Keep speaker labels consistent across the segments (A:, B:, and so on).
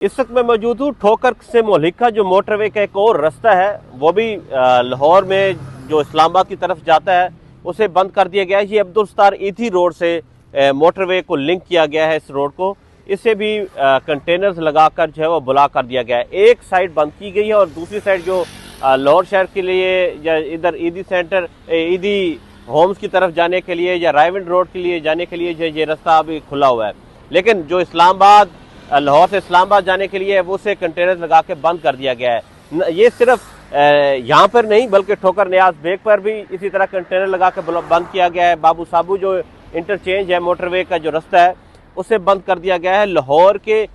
A: इस वक्त मैं मौजूद हूँ ठोकर से मोहलिका जो मोटरवे का एक और रास्ता है, वो भी लाहौर में जो इस्लामाबाद की तरफ जाता है उसे बंद कर दिया गया है। ये अब्दुल सत्तार ईथी रोड से मोटरवे को लिंक किया गया है। इस रोड को इसे भी कंटेनर्स लगाकर जो है वो ब्लॉक कर दिया गया है। एक साइड बंद की गई है और दूसरी साइड जो लाहौर शहर के लिए या इधर ईदी सेंटर ईदी होम्स की तरफ जाने के लिए या रायविंड रोड के लिए जाने के लिए ये रास्ता अभी खुला हुआ है। लेकिन जो इस्लामाबाद लाहौर से इस्लामाबाद जाने के लिए वो से कंटेनर लगा के बंद कर दिया गया है। ये सिर्फ यहाँ पर नहीं बल्कि ठोकर नियाज बेग पर भी इसी तरह कंटेनर लगा के बंद किया गया है। बाबू साबू जो इंटरचेंज है मोटरवे का जो रास्ता है उसे बंद कर दिया गया है। लाहौर के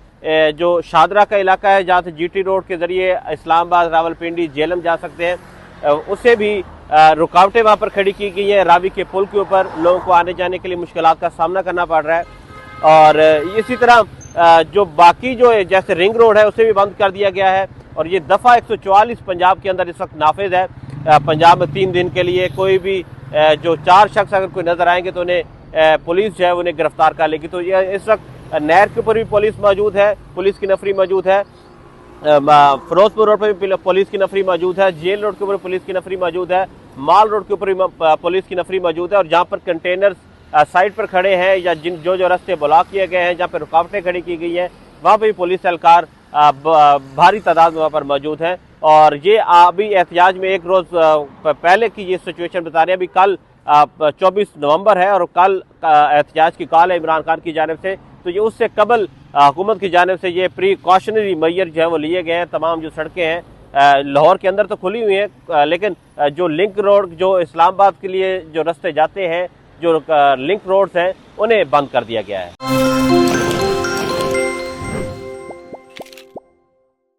A: जो शादरा का इलाका है जहाँ से जीटी रोड के जरिए इस्लामाबाद रावलपिंडी जेलम जा सकते हैं उसे भी रुकावटें वहाँ पर खड़ी की गई है। रावी के पुल के ऊपर लोगों को आने जाने के लिए मुश्किलात का सामना करना पड़ रहा है। और इसी तरह जो बाकी जो जैसे रिंग रोड है उसे भी बंद कर दिया गया है। और ये दफ़ा 144 पंजाब के अंदर इस वक्त नाफिज है। पंजाब में 3 दिन के लिए कोई भी जो 4 शख्स अगर कोई नजर आएंगे तो उन्हें पुलिस जो है उन्हें गिरफ्तार कर लेगी। तो ये इस वक्त नहर के ऊपर भी पुलिस मौजूद है, पुलिस की नफरी मौजूद है। फिरोजपुर रोड पर भी पुलिस की नफरी मौजूद है। जेल रोड के ऊपर पुलिस की नफरी मौजूद है। माल रोड के ऊपर भी पुलिस की नफरी मौजूद है। और जहाँ पर कंटेनर्स साइड पर खड़े हैं या जो रास्ते ब्लॉक किए गए हैं, जहाँ पर रुकावटें खड़ी की गई हैं, वहाँ पर भी पुलिस एहलकार भारी तादाद में वहाँ पर मौजूद हैं। और ये अभी एहतजाज में एक रोज़ पहले की ये सिचुएशन बता रहे हैं। अभी कल 24 नवंबर है और कल एहतजाज की कॉल है इमरान खान की जानिब से। तो ये उससे कबल हुकूमत की जानिब से ये प्रिकॉशनरी मेजर जो है वो लिए गए हैं। तमाम जो सड़कें हैं लाहौर के अंदर तो खुली हुई हैं लेकिन जो लिंक रोड जो इस्लामाबाद के लिए जो रास्ते जाते हैं जो लिंक रोड्स हैं उन्हें बंद कर दिया गया है।